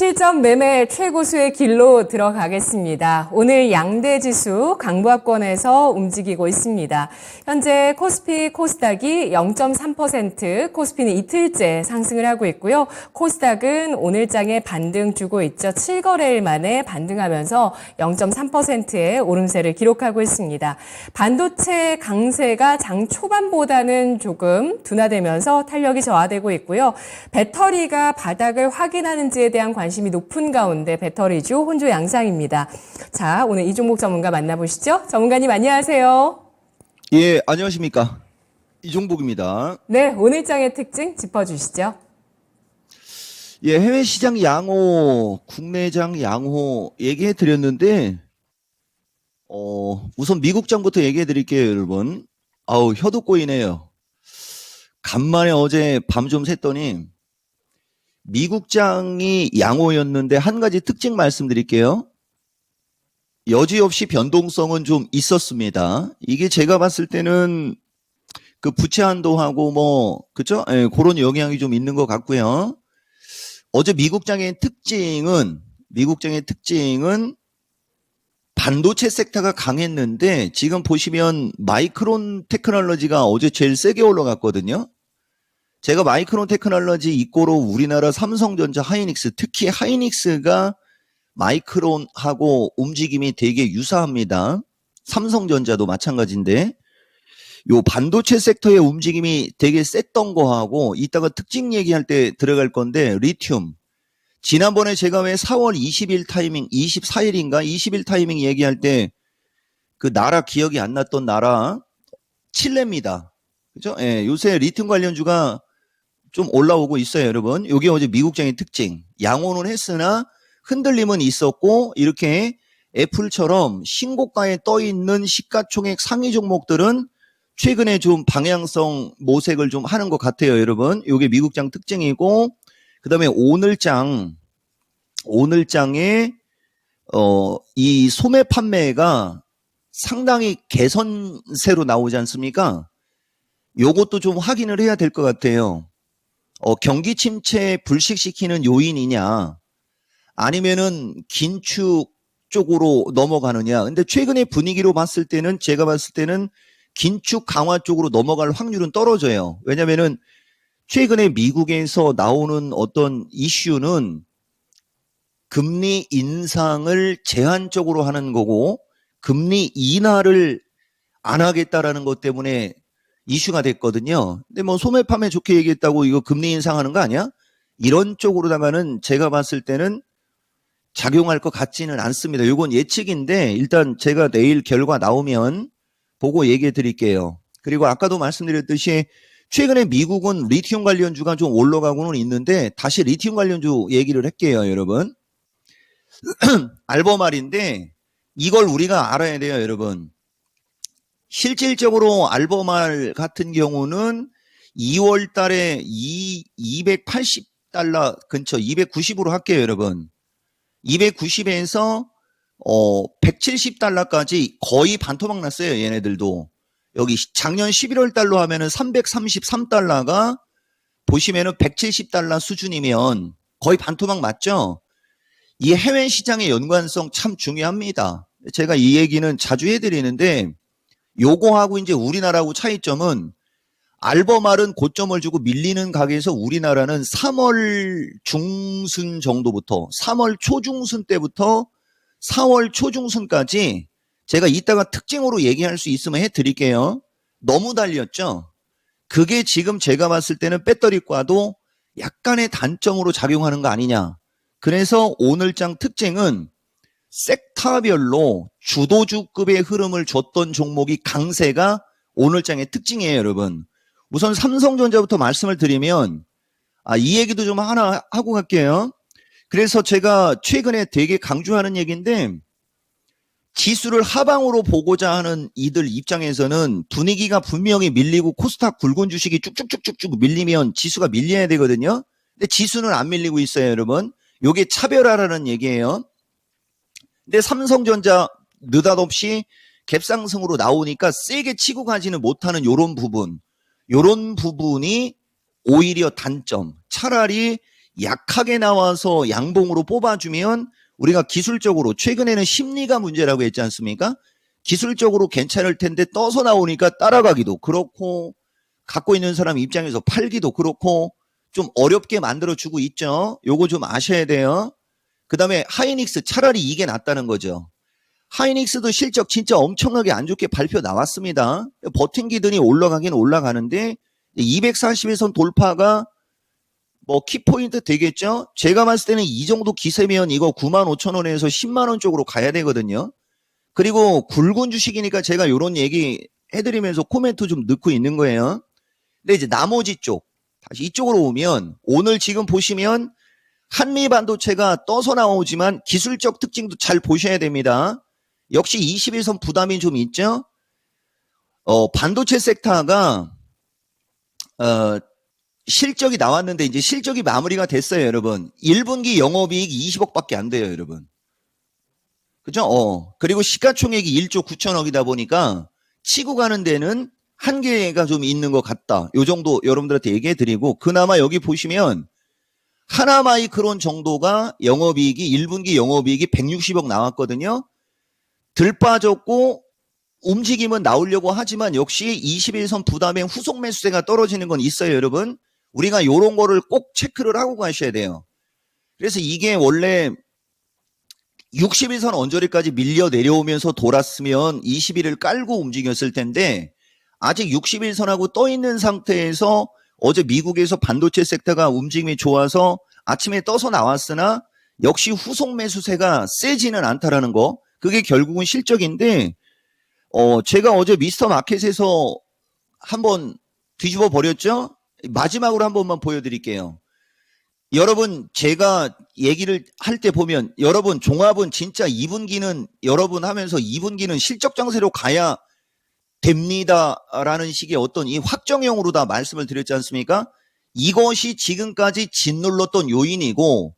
실전 매매 최고수의 길로 들어가겠습니다. 오늘 양대지수 강보합권에서 움직이고 있습니다. 현재 코스피, 코스닥이 0.3%, 코스피는 이틀째 상승을 하고 있고요. 코스닥은 오늘장에 반등 주고 있죠. 7거래일 만에 반등하면서 0.3%의 오름세를 기록하고 있습니다. 반도체 강세가 장 초반보다는 조금 둔화되면서 탄력이 저하되고 있고요. 배터리가 바닥을 확인하는지에 대한 관심이 높은 가운데 배터리주 혼조 양상입니다. 자, 오늘 이 종목 전문가 만나보시죠. 전문가님 안녕하세요. 예, 안녕하십니까. 이종복입니다. 네, 오늘장의 특징 짚어주시죠. 예, 해외 시장 양호, 국내장 양호 얘기해 드렸는데, 우선 미국장부터 얘기해 드릴게요, 여러분. 아우, 혀도 꼬이네요. 간만에 어제 밤 좀 샜더니, 미국장이 양호였는데 한 가지 특징 말씀드릴게요. 여지없이 변동성은 좀 있었습니다. 이게 제가 봤을 때는 그 부채 한도하고 그죠? 예, 그런 영향이 좀 있는 것 같고요. 어제 미국장의 특징은 반도체 섹터가 강했는데 지금 보시면 마이크론 테크놀로지가 어제 제일 세게 올라갔거든요. 제가 마이크론 테크놀로지 이꼬로 우리나라 삼성전자, 하이닉스, 특히 하이닉스가 마이크론하고 움직임이 되게 유사합니다. 삼성전자도 마찬가지인데 요 반도체 섹터의 움직임이 되게 셌던 거하고 이따가 특징 얘기할 때 들어갈 건데 리튬. 지난번에 제가 왜 4월 20일 타이밍, 24일인가 20일 타이밍 얘기할 때 그 나라 기억이 안 났던 나라 칠레입니다. 그죠? 예, 요새 리튬 관련주가 좀 올라오고 있어요, 여러분. 요게 어제 미국장의 특징. 양호는 했으나 흔들림은 있었고 이렇게 애플처럼 신고가에 떠 있는 시가총액 상위 종목들은 최근에 좀 방향성 모색을 좀 하는 것 같아요, 여러분. 요게 미국장 특징이고 그다음에 오늘장에 이 소매 판매가 상당히 개선세로 나오지 않습니까? 요것도 좀 확인을 해야 될 것 같아요. 경기 침체 불식시키는 요인이냐 아니면은 긴축 쪽으로 넘어가느냐. 근데 최근의 분위기로 봤을 때는 제가 봤을 때는 긴축 강화 쪽으로 넘어갈 확률은 떨어져요. 왜냐면은 최근에 미국에서 나오는 어떤 이슈는 금리 인상을 제한적으로 하는 거고 금리 인하를 안 하겠다라는 것 때문에 이슈가 됐거든요. 근데 뭐 소매 판매 좋게 얘기했다고 이거 금리 인상하는 거 아니야? 이런 쪽으로다가는 제가 봤을 때는 작용할 것 같지는 않습니다. 이건 예측인데 일단 제가 내일 결과 나오면 보고 얘기해 드릴게요. 그리고 아까도 말씀드렸듯이 최근에 미국은 리튬 관련주가 좀 올라가고는 있는데 다시 리튬 관련주 얘기를 할게요, 여러분. 알버말인데 이걸 우리가 알아야 돼요, 여러분. 실질적으로 알버말 같은 경우는 2월 달에 280달러 근처 290으로 할게요, 여러분. 290에서 170달러까지 거의 반토막 났어요, 얘네들도. 여기 작년 11월 달로 하면은 333달러가 보시면은 170달러 수준이면 거의 반토막 맞죠? 이 해외 시장의 연관성 참 중요합니다. 제가 이 얘기는 자주 해드리는데 요거하고 이제 우리나라하고 차이점은 알버말은 고점을 주고 밀리는 가게에서 우리나라는 3월 중순 정도부터 3월 초중순 때부터 4월 초중순까지 제가 이따가 특징으로 얘기할 수 있으면 해드릴게요. 너무 달렸죠? 그게 지금 제가 봤을 때는 배터리과도 약간의 단점으로 작용하는 거 아니냐. 그래서 오늘장 특징은 섹터별로 주도주급의 흐름을 줬던 종목이 강세가 오늘장의 특징이에요, 여러분. 우선 삼성전자부터 말씀을 드리면 이 얘기도 좀 하나 하고 갈게요. 그래서 제가 최근에 되게 강조하는 얘기인데 지수를 하방으로 보고자 하는 이들 입장에서는 분위기가 분명히 밀리고 코스닥 굵은 주식이 쭉쭉쭉쭉 밀리면 지수가 밀려야 되거든요. 근데 지수는 안 밀리고 있어요, 여러분. 요게 차별화라는 얘기예요. 근데 삼성전자 느닷없이 갭상승으로 나오니까 세게 치고 가지는 못하는 요런 부분이 오히려 단점. 차라리 약하게 나와서 양봉으로 뽑아주면 우리가 기술적으로 최근에는 심리가 문제라고 했지 않습니까? 기술적으로 괜찮을 텐데 떠서 나오니까 따라가기도 그렇고 갖고 있는 사람 입장에서 팔기도 그렇고 좀 어렵게 만들어주고 있죠. 요거 좀 아셔야 돼요. 그 다음에 하이닉스 차라리 이게 낫다는 거죠. 하이닉스도 실적 진짜 엄청나게 안 좋게 발표 나왔습니다. 버팅기더니 올라가긴 올라가는데 240일선 돌파가 뭐 키포인트 되겠죠? 제가 봤을 때는 이 정도 기세면 이거 95,000원에서 10만원 쪽으로 가야 되거든요. 그리고 굵은 주식이니까 제가 이런 얘기 해드리면서 코멘트 좀 넣고 있는 거예요. 근데 이제 나머지 쪽, 다시 이쪽으로 오면 오늘 지금 보시면 한미 반도체가 떠서 나오지만 기술적 특징도 잘 보셔야 됩니다. 역시 21선 부담이 좀 있죠? 반도체 섹터가, 실적이 나왔는데 이제 실적이 마무리가 됐어요, 여러분. 1분기 영업이익 20억밖에 안 돼요, 여러분. 그죠? 그리고 시가총액이 1조 9천억이다 보니까 치고 가는 데는 한계가 좀 있는 것 같다. 요 정도 여러분들한테 얘기해 드리고, 그나마 여기 보시면 하나마이크론 정도가 영업이익이 1분기 영업이익이 160억 나왔거든요. 들 빠졌고 움직임은 나오려고 하지만 역시 21선 부담의 후속 매수세가 떨어지는 건 있어요, 여러분. 우리가 요런 거를 꼭 체크를 하고 가셔야 돼요. 그래서 이게 원래 61선 언저리까지 밀려 내려오면서 돌았으면 21을 깔고 움직였을 텐데 아직 61선하고 떠 있는 상태에서 어제 미국에서 반도체 섹터가 움직임이 좋아서 아침에 떠서 나왔으나 역시 후속 매수세가 세지는 않다라는 거. 그게 결국은 실적인데 제가 어제 미스터 마켓에서 한번 뒤집어 버렸죠? 마지막으로 한 번만 보여드릴게요. 여러분 제가 얘기를 할 때 보면 여러분 종합은 진짜 2분기는 여러분 하면서 2분기는 실적 장세로 가야 됩니다라는 식의 어떤 이 확정형으로 다 말씀을 드렸지 않습니까? 이것이 지금까지 짓눌렀던 요인이고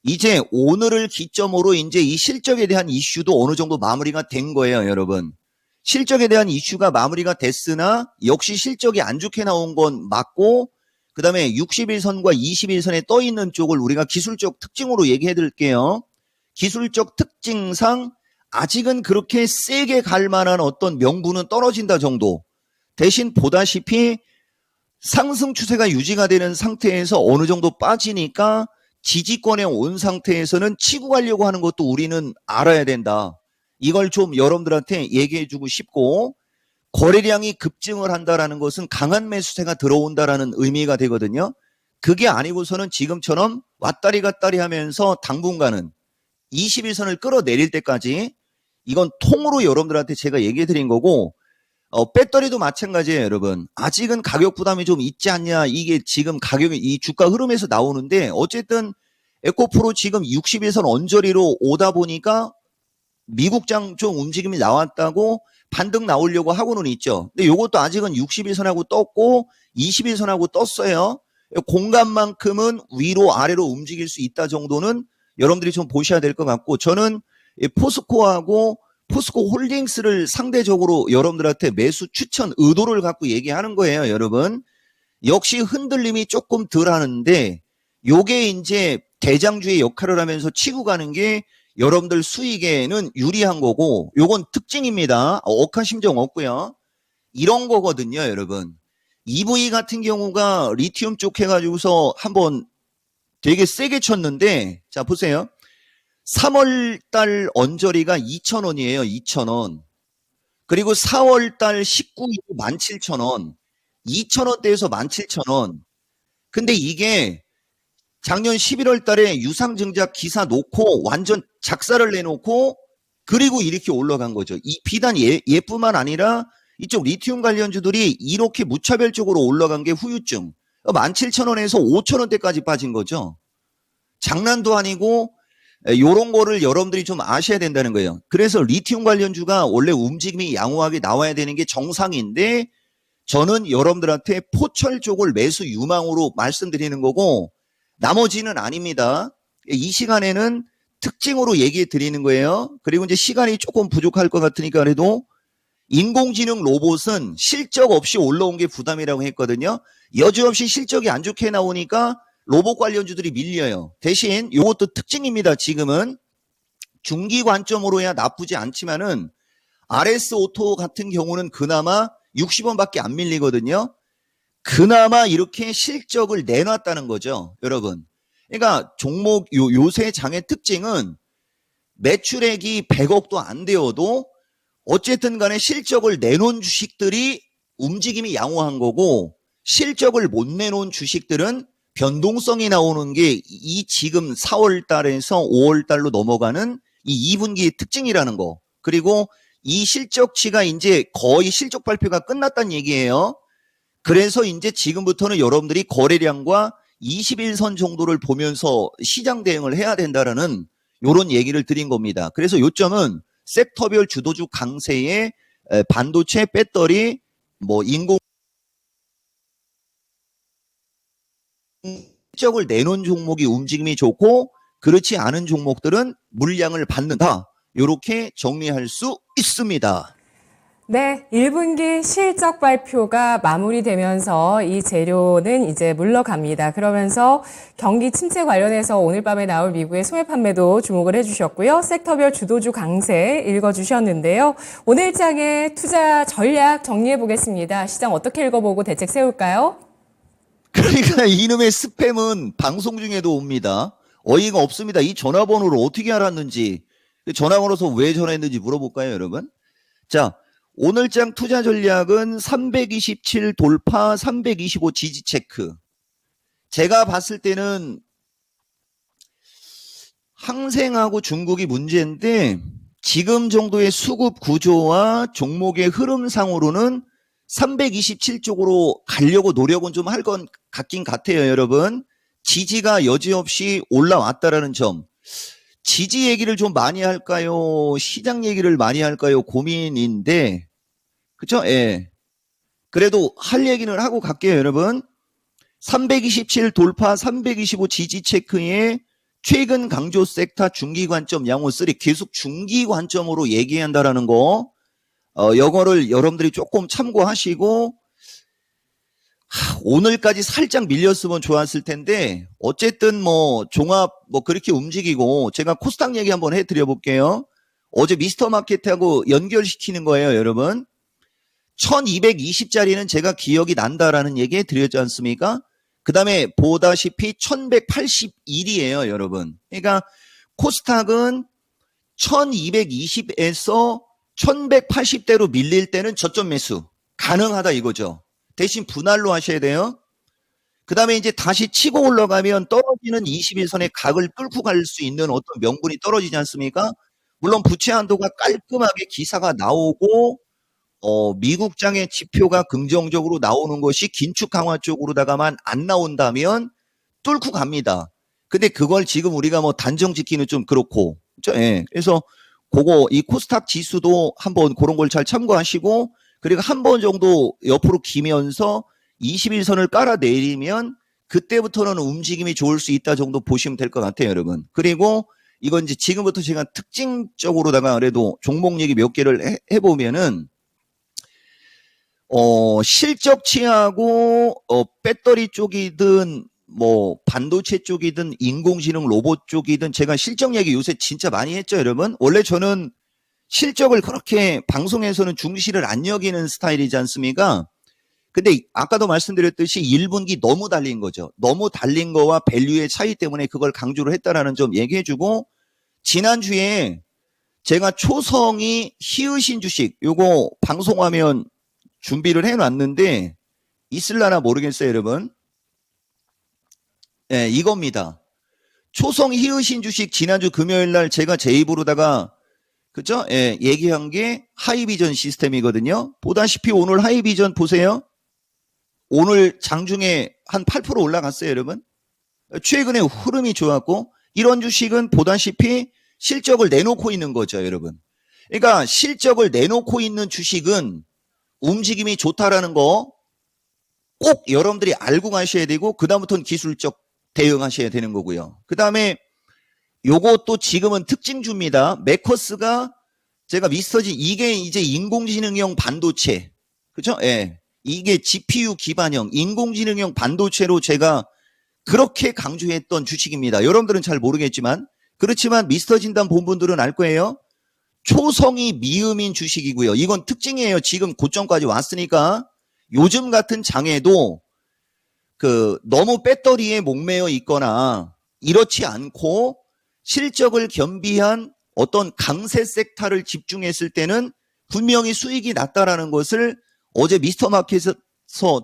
이제 오늘을 기점으로 이제 이 실적에 대한 이슈도 어느 정도 마무리가 된 거예요, 여러분. 실적에 대한 이슈가 마무리가 됐으나 역시 실적이 안 좋게 나온 건 맞고 그 다음에 61선과 21선에 떠 있는 쪽을 우리가 기술적 특징으로 얘기해 드릴게요. 기술적 특징상 아직은 그렇게 세게 갈 만한 어떤 명분은 떨어진다 정도. 대신 보다시피 상승 추세가 유지가 되는 상태에서 어느 정도 빠지니까 지지권에 온 상태에서는 치고 가려고 하는 것도 우리는 알아야 된다. 이걸 좀 여러분들한테 얘기해 주고 싶고 거래량이 급증을 한다라는 것은 강한 매수세가 들어온다라는 의미가 되거든요. 그게 아니고서는 지금처럼 왔다리 갔다리 하면서 당분간은 21선을 끌어내릴 때까지 이건 통으로 여러분들한테 제가 얘기해 드린 거고 배터리도 마찬가지예요, 여러분. 아직은 가격 부담이 좀 있지 않냐. 이게 지금 가격이 이 주가 흐름에서 나오는데 어쨌든 에코프로 지금 61선 언저리로 오다 보니까 미국장 좀 움직임이 나왔다고 반등 나오려고 하고는 있죠. 근데 이것도 아직은 61선하고 떴고 21선하고 떴어요. 공간만큼은 위로 아래로 움직일 수 있다 정도는 여러분들이 좀 보셔야 될 것 같고 저는 포스코하고 포스코 홀딩스를 상대적으로 여러분들한테 매수 추천 의도를 갖고 얘기하는 거예요, 여러분. 역시 흔들림이 조금 덜 하는데 요게 이제 대장주의 역할을 하면서 치고 가는 게 여러분들 수익에는 유리한 거고 요건 특징입니다. 억하심정 없고요. 이런 거거든요, 여러분. EV 같은 경우가 리튬 쪽 해가지고서 한번 되게 세게 쳤는데 자 보세요. 3월달 언저리가 2,000원이에요. 2,000원. 그리고 4월달 19일 17,000원. 2,000원대에서 17,000원. 근데 이게 작년 11월 달에 유상증자 기사 놓고 완전 작사를 내놓고 그리고 이렇게 올라간 거죠. 이 비단 얘뿐만 아니라 이쪽 리튬 관련주들이 이렇게 무차별적으로 올라간 게 후유증. 17,000원에서 5,000원대까지 빠진 거죠. 장난도 아니고 요런 거를 여러분들이 좀 아셔야 된다는 거예요. 그래서 리튬 관련주가 원래 움직임이 양호하게 나와야 되는 게 정상인데 저는 여러분들한테 포철 쪽을 매수 유망으로 말씀드리는 거고 나머지는 아닙니다. 이 시간에는 특징으로 얘기해 드리는 거예요. 그리고 이제 시간이 조금 부족할 것 같으니까 그래도 인공지능 로봇은 실적 없이 올라온 게 부담이라고 했거든요. 여지없이 실적이 안 좋게 나오니까 로봇 관련주들이 밀려요. 대신 이것도 특징입니다. 지금은 중기 관점으로야 나쁘지 않지만은 RS 오토 같은 경우는 그나마 60원밖에 안 밀리거든요. 그나마 이렇게 실적을 내놨다는 거죠, 여러분. 그러니까 종목 요새 장의 특징은 매출액이 100억도 안 되어도 어쨌든 간에 실적을 내놓은 주식들이 움직임이 양호한 거고, 실적을 못 내놓은 주식들은 변동성이 나오는 게 이 지금 4월 달에서 5월 달로 넘어가는 이 2분기의 특징이라는 거. 그리고 이 실적치가 이제 거의 실적 발표가 끝났다는 얘기예요. 그래서 이제 지금부터는 여러분들이 거래량과 21선 정도를 보면서 시장 대응을 해야 된다라는 이런 얘기를 드린 겁니다. 그래서 요점은 섹터별 주도주 강세에 반도체, 배터리, 뭐 인공 실적을 내놓은 종목이 움직임이 좋고 그렇지 않은 종목들은 물량을 받는다. 이렇게 정리할 수 있습니다. 네, 1분기 실적 발표가 마무리되면서 이 재료는 이제 물러갑니다. 그러면서 경기 침체 관련해서 오늘 밤에 나올 미국의 소매 판매도 주목을 해주셨고요. 섹터별 주도주 강세 읽어주셨는데요. 오늘 장의 투자 전략 정리해 보겠습니다. 시장 어떻게 읽어보고 대책 세울까요? 그러니까 이놈의 스팸은 방송 중에도 옵니다. 어이가 없습니다. 이 전화번호를 어떻게 알았는지, 전화 걸어서 왜 전화했는지 물어볼까요, 여러분? 자, 오늘장 투자 전략은 327 돌파, 325 지지 체크. 제가 봤을 때는 항생하고 중국이 문제인데 지금 정도의 수급 구조와 종목의 흐름상으로는 327 쪽으로 가려고 노력은 좀 할 건 같긴 같아요, 여러분. 지지가 여지없이 올라왔다라는 점. 지지 얘기를 좀 많이 할까요? 시장 얘기를 많이 할까요? 고민인데, 그쵸? 예. 그래도 할 얘기는 하고 갈게요, 여러분. 327 돌파, 325 지지 체크에 최근 강조 섹터 중기 관점 양호 3 계속 중기 관점으로 얘기한다라는 거, 이거를 여러분들이 조금 참고하시고, 오늘까지 살짝 밀렸으면 좋았을 텐데 어쨌든 뭐 종합 뭐 그렇게 움직이고 제가 코스닥 얘기 한번 해드려 볼게요. 어제 미스터 마켓하고 연결시키는 거예요, 여러분. 1220짜리는 제가 기억이 난다라는 얘기 드렸지 않습니까? 그 다음에 보다시피 1181이에요, 여러분. 그러니까 코스닥은 1220에서 1180대로 밀릴 때는 저점 매수 가능하다 이거죠. 대신 분할로 하셔야 돼요. 그 다음에 이제 다시 치고 올라가면 떨어지는 21선의 각을 뚫고 갈 수 있는 어떤 명분이 떨어지지 않습니까? 물론 부채 한도가 깔끔하게 기사가 나오고 미국장의 지표가 긍정적으로 나오는 것이 긴축 강화 쪽으로다가만 안 나온다면 뚫고 갑니다. 근데 그걸 지금 우리가 뭐 단정 짓기는 좀 그렇고, 그렇죠? 예. 그래서 그거 이 코스닥 지수도 한번 그런 걸 잘 참고하시고, 그리고 한 번 정도 옆으로 기면서 21선을 깔아내리면 그때부터는 움직임이 좋을 수 있다 정도 보시면 될 것 같아요, 여러분. 그리고 이건 이제 지금부터 제가 특징적으로다가 그래도 종목 얘기 몇 개를 해보면은 실적치하고 배터리 쪽이든 뭐 반도체 쪽이든 인공지능 로봇 쪽이든 제가 실적 얘기 요새 진짜 많이 했죠, 여러분. 원래 저는 실적을 그렇게 방송에서는 중시를 안 여기는 스타일이지 않습니까? 근데 아까도 말씀드렸듯이 1분기 너무 달린 거죠. 너무 달린 거와 밸류의 차이 때문에 그걸 강조를 했다라는 점 얘기해주고, 지난주에 제가 초성이 히읗인 주식 요거 방송하면 준비를 해놨는데 있을라나 모르겠어요, 여러분. 네, 이겁니다. 초성 히읗인 주식 지난주 금요일 날 제가 제 입으로다가 그죠? 예, 얘기한 게 하이비전 시스템이거든요. 보다시피 오늘 하이비전 보세요. 오늘 장중에 한 8% 올라갔어요, 여러분. 최근에 흐름이 좋았고, 이런 주식은 보다시피 실적을 내놓고 있는 거죠, 여러분. 그러니까 실적을 내놓고 있는 주식은 움직임이 좋다라는 거 꼭 여러분들이 알고 가셔야 되고, 그다음부터는 기술적 대응하셔야 되는 거고요. 그 다음에 요것도 지금은 특징주입니다. 매커스가 제가 미스터지 이게 이제 인공지능형 반도체, 그죠? 예. 이게 GPU 기반형 인공지능형 반도체로 제가 그렇게 강조했던 주식입니다. 여러분들은 잘 모르겠지만 그렇지만 미스터 진단 본 분들은 알 거예요. 초성이 미음인 주식이고요. 이건 특징이에요. 지금 고점까지 왔으니까 요즘 같은 장에도 너무 배터리에 목매어 있거나 이렇지 않고 실적을 겸비한 어떤 강세 섹터를 집중했을 때는 분명히 수익이 났다라는 것을 어제 미스터 마켓에서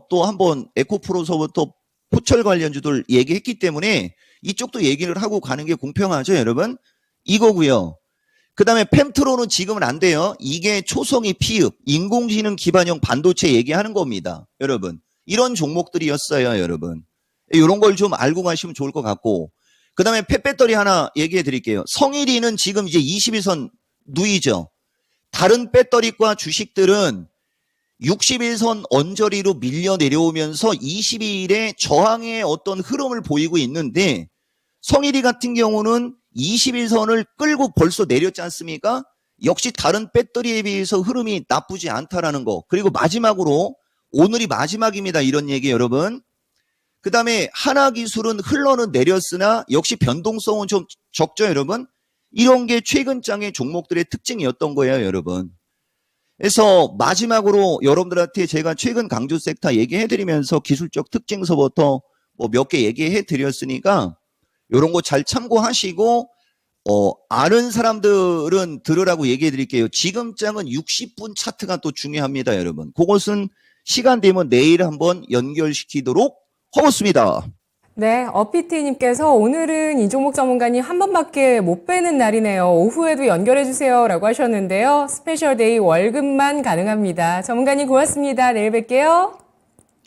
또 한번 에코프로서부터 포철 관련주들 얘기했기 때문에 이쪽도 얘기를 하고 가는 게 공평하죠, 여러분? 이거고요. 그 다음에 펜트로는 지금은 안 돼요. 이게 초성이 피읍, 인공지능 기반형 반도체 얘기하는 겁니다. 여러분. 이런 종목들이었어요, 여러분. 이런 걸 좀 알고 가시면 좋을 것 같고. 그 다음에 펫배터리 하나 얘기해 드릴게요. 성일이는 지금 이제 21선 누이죠. 다른 배터리과 주식들은 61선 언저리로 밀려 내려오면서 22일에 저항의 어떤 흐름을 보이고 있는데 성일이 같은 경우는 21선을 끌고 벌써 내렸지 않습니까? 역시 다른 배터리에 비해서 흐름이 나쁘지 않다라는 거. 그리고 마지막으로 오늘이 마지막입니다. 이런 얘기 여러분. 그 다음에 하나기술은 흘러는 내렸으나 역시 변동성은 좀 적죠 여러분. 이런 게 최근 장의 종목들의 특징이었던 거예요 여러분. 그래서 마지막으로 여러분들한테 제가 최근 강조 섹터 얘기해드리면서 기술적 특징서부터 뭐 몇 개 얘기해드렸으니까 이런 거 잘 참고하시고 아는 사람들은 들으라고 얘기해드릴게요. 지금 장은 60분 차트가 또 중요합니다 여러분. 그것은 시간 되면 내일 한번 연결시키도록 하겠습니다. 네, 어피티님께서 오늘은 이종목 전문가님 한 번밖에 못 뵈는 날이네요. 오후에도 연결해주세요 라고 하셨는데요. 스페셜데이 월급만 가능합니다. 전문가님 고맙습니다. 내일 뵐게요.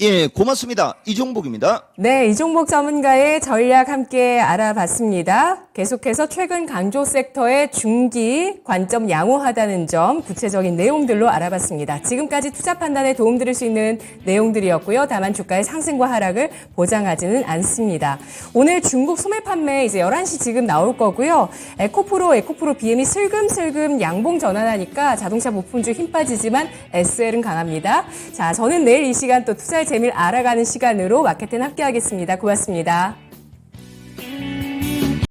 예, 고맙습니다. 이종복입니다. 네, 이종목 전문가의 전략 함께 알아봤습니다. 계속해서 최근 강조 섹터의 중기 관점 양호하다는 점 구체적인 내용들로 알아봤습니다. 지금까지 투자 판단에 도움드릴 수 있는 내용들이었고요. 다만 주가의 상승과 하락을 보장하지는 않습니다. 오늘 중국 소매 판매 이제 11시 지금 나올 거고요. 에코프로 BM이 슬금슬금 양봉 전환하니까 자동차 부품주 힘 빠지지만 SL은 강합니다. 자, 저는 내일 이 시간 또 투자의 재미를 알아가는 시간으로 마켓텐 함께 하겠습니다. 고맙습니다.